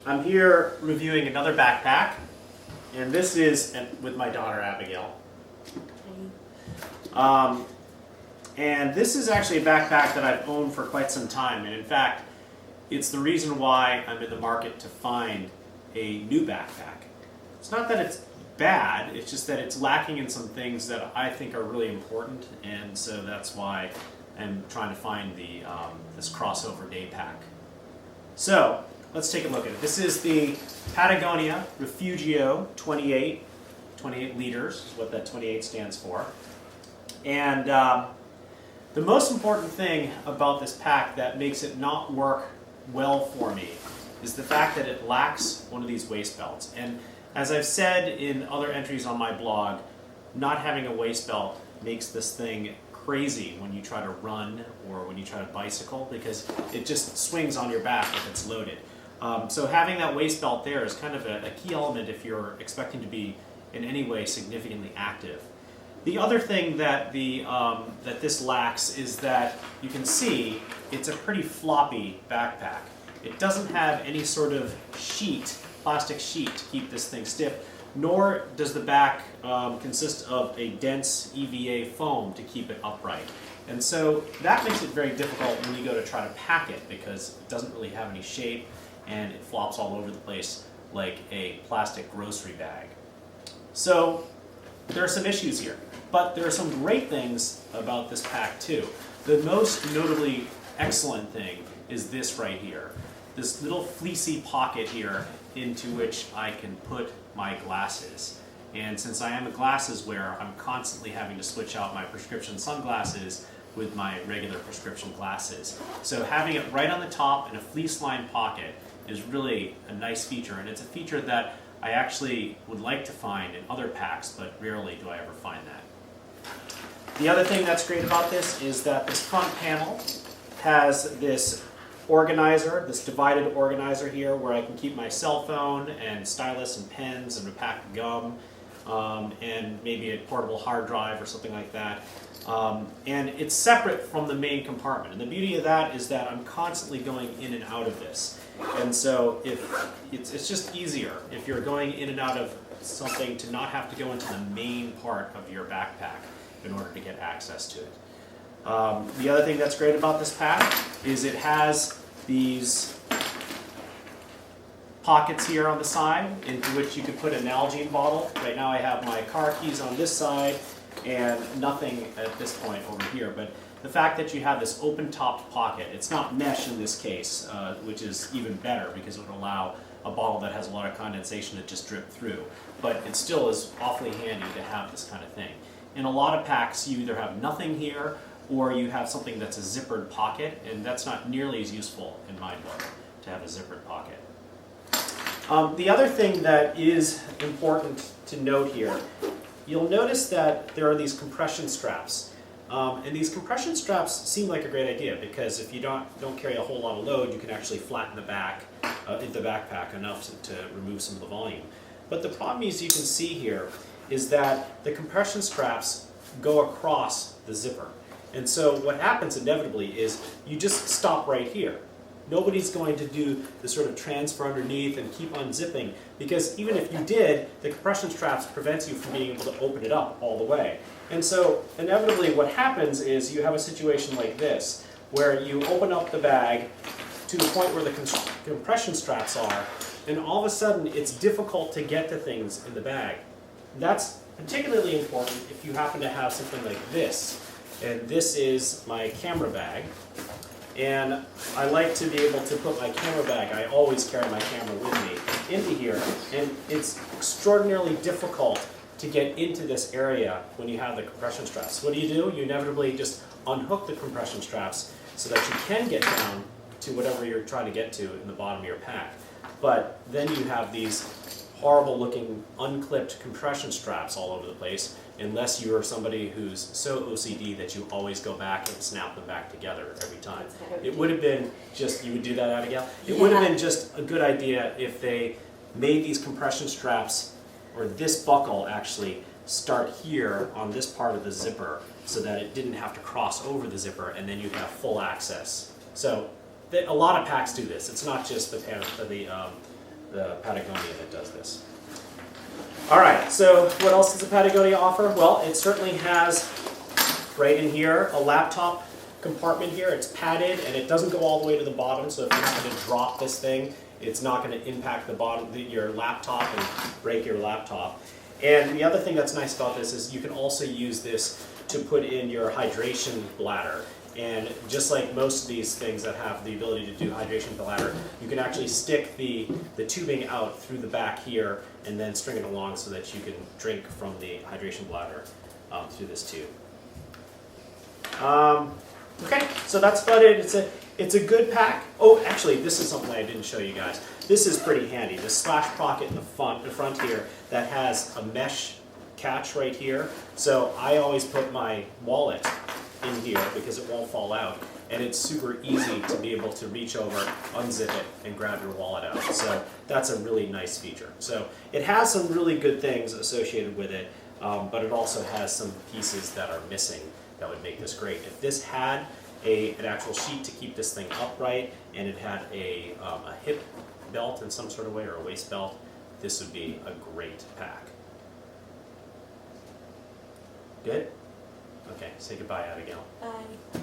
I'm here reviewing another backpack, and this is with my daughter Abigail. And this is actually a backpack that I've owned for quite some time, and in fact, it's the reason why I'm in the market to find a new backpack. It's not that it's bad, it's just that it's lacking in some things that I think are really important, and so that's why I'm trying to find this crossover day pack. So, let's take a look at it. This is the Patagonia Refugio 28 liters, is what that 28 stands for. And the most important thing about this pack that makes it not work well for me is the fact that it lacks one of these waist belts. And as I've said in other entries on my blog, not having a waist belt makes this thing crazy when you try to run or when you try to bicycle, because it just swings on your back if it's loaded. So having that waist belt there is kind of a key element if you're expecting to be in any way significantly active. The other thing that that this lacks is that you can see it's a pretty floppy backpack. It doesn't have any sort of sheet, plastic sheet, to keep this thing stiff, nor does the back consist of a dense EVA foam to keep it upright. And so that makes it very difficult when you go to try to pack it, because it doesn't really have any shape and it flops all over the place like a plastic grocery bag. So there are some issues here, but there are some great things about this pack too. The most notably excellent thing is this right here. This little fleecy pocket here into which I can put my glasses. And since I am a glasses wearer, I'm constantly having to switch out my prescription sunglasses with my regular prescription glasses. So having it right on the top in a fleece-lined pocket is really a nice feature, and it's a feature that I actually would like to find in other packs, but rarely do I ever find that. The other thing that's great about this is that this front panel has this organizer, this divided organizer here, where I can keep my cell phone and stylus and pens and a pack of gum and maybe a portable hard drive or something like that. And it's separate from the main compartment. And the beauty of that is that I'm constantly going in and out of this. And so if it's just easier if you're going in and out of something to not have to go into the main part of your backpack in order to get access to it. The other thing that's great about this pack is it has these pockets here on the side into which you can put an Nalgene bottle. Right now I have my car keys on this side and nothing at this point over here. But the fact that you have this open-topped pocket, it's not mesh in this case, which is even better because it would allow a bottle that has a lot of condensation to just drip through. But it still is awfully handy to have this kind of thing. In a lot of packs, you either have nothing here or you have something that's a zippered pocket, and that's not nearly as useful in my book to have a zippered pocket. The other thing that is important to note here, you'll notice that there are these compression straps. And these compression straps seem like a great idea because if you don't carry a whole lot of load, you can actually flatten the back in the backpack enough to remove some of the volume. But the problem is, you can see here, is that the compression straps go across the zipper. And so what happens inevitably is you just stop right here. Nobody's going to do the sort of transfer underneath and keep unzipping, because even if you did, the compression straps prevents you from being able to open it up all the way. And so inevitably what happens is you have a situation like this, where you open up the bag to the point where the compression straps are, and all of a sudden it's difficult to get to things in the bag. That's particularly important if you happen to have something like this. And this is my camera bag. And I like to be able to put my camera bag, I always carry my camera with me, into here. And it's extraordinarily difficult to get into this area when you have the compression straps. What do? You inevitably just unhook the compression straps so that you can get down to whatever you're trying to get to in the bottom of your pack. But then you have these horrible looking unclipped compression straps all over the place, unless you're somebody who's so OCD that you always go back and snap them back together every time. It would have been just, you would do that, Abigail? It would have been just a good idea if they made these compression straps, or this buckle actually, start here on this part of the zipper so that it didn't have to cross over the zipper, and then you have full access. So a lot of packs do this. It's not just the the Patagonia that does this. All right, so what else does the Patagonia offer? Well, it certainly has, right in here, a laptop compartment here. It's padded and it doesn't go all the way to the bottom, so if you happen to drop this thing, it's not going to impact the bottom, your laptop and break your laptop. And the other thing that's nice about this is you can also use this to put in your hydration bladder. And just like most of these things that have the ability to do hydration bladder, you can actually stick the tubing out through the back here and then string it along so that you can drink from the hydration bladder through this tube. Okay, so that's about it. It's a good pack. Oh, actually, this is something I didn't show you guys. This is pretty handy. The splash pocket in the front here that has a mesh catch right here. So I always put my wallet in here because it won't fall out, and it's super easy to be able to reach over, unzip it, and grab your wallet out. So that's a really nice feature. So it has some really good things associated with it, but it also has some pieces that are missing that would make this great. If this had an actual sheet to keep this thing upright, and it had a hip belt in some sort of way, or a waist belt, this would be a great pack. Good? Okay, say goodbye, Abigail. Bye.